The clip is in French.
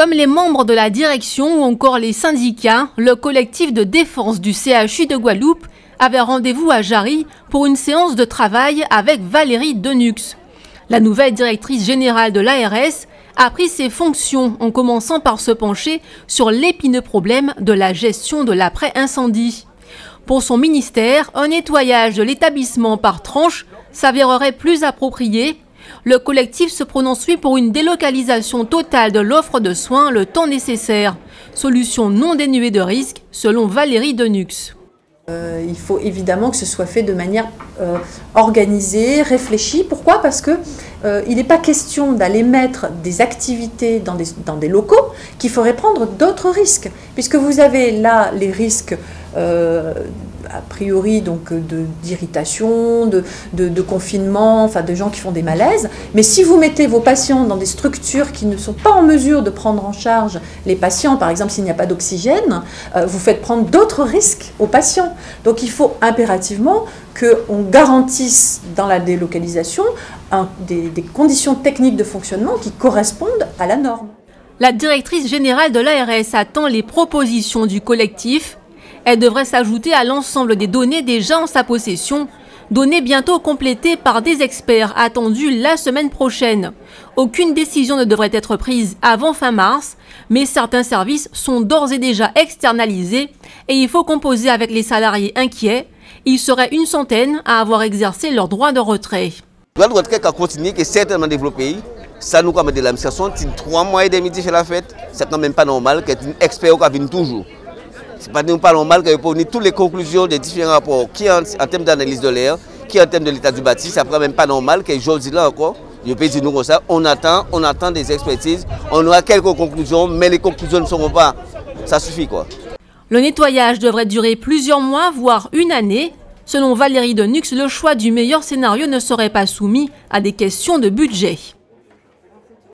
Comme les membres de la direction ou encore les syndicats, le collectif de défense du CHU de Guadeloupe avait rendez-vous à Jarry pour une séance de travail avec Valérie Denux. La nouvelle directrice générale de l'ARS a pris ses fonctions en commençant par se pencher sur l'épineux problème de la gestion de l'après-incendie. Pour son ministère, un nettoyage de l'établissement par tranche s'avérerait plus approprié. Le collectif se prononce pour une délocalisation totale de l'offre de soins le temps nécessaire. Solution non dénuée de risques, selon Valérie Denux. Il faut évidemment que ce soit fait de manière organisée, réfléchie. Pourquoi? Parce que il n'est pas question d'aller mettre des activités dans des locaux qui feraient prendre d'autres risques. Puisque vous avez là les risques a priori donc d'irritation, de confinement, enfin de gens qui font des malaises. Mais si vous mettez vos patients dans des structures qui ne sont pas en mesure de prendre en charge les patients, par exemple s'il n'y a pas d'oxygène, vous faites prendre d'autres risques aux patients. Donc il faut impérativement qu'on garantisse dans la délocalisation des conditions techniques de fonctionnement qui correspondent à la norme. La directrice générale de l'ARS attend les propositions du collectif. Elle devrait s'ajouter à l'ensemble des données déjà en sa possession, données bientôt complétées par des experts attendus la semaine prochaine. Aucune décision ne devrait être prise avant fin mars, mais certains services sont d'ores et déjà externalisés et il faut composer avec les salariés inquiets. Ils seraient une centaine à avoir exercé leur droit de retrait. Le droit de retrait a continué, qui est certainement développé. Ça nous permet de l'administration, 3 mois et demi de la fête, c'est quand même pas normal qu'un expert qui vienne toujours. C'est pas normal qu'il pour toutes les conclusions des différents rapports, qui en termes d'analyse de l'air, qui en termes de l'état du bâti, ça ne même pas normal qu'aujourd'hui là encore, je peux dire nous comme ça, on attend des expertises, on aura quelques conclusions, mais les conclusions ne seront pas, ça suffit quoi. Le nettoyage devrait durer plusieurs mois, voire une année. Selon Valérie Denux, le choix du meilleur scénario ne serait pas soumis à des questions de budget.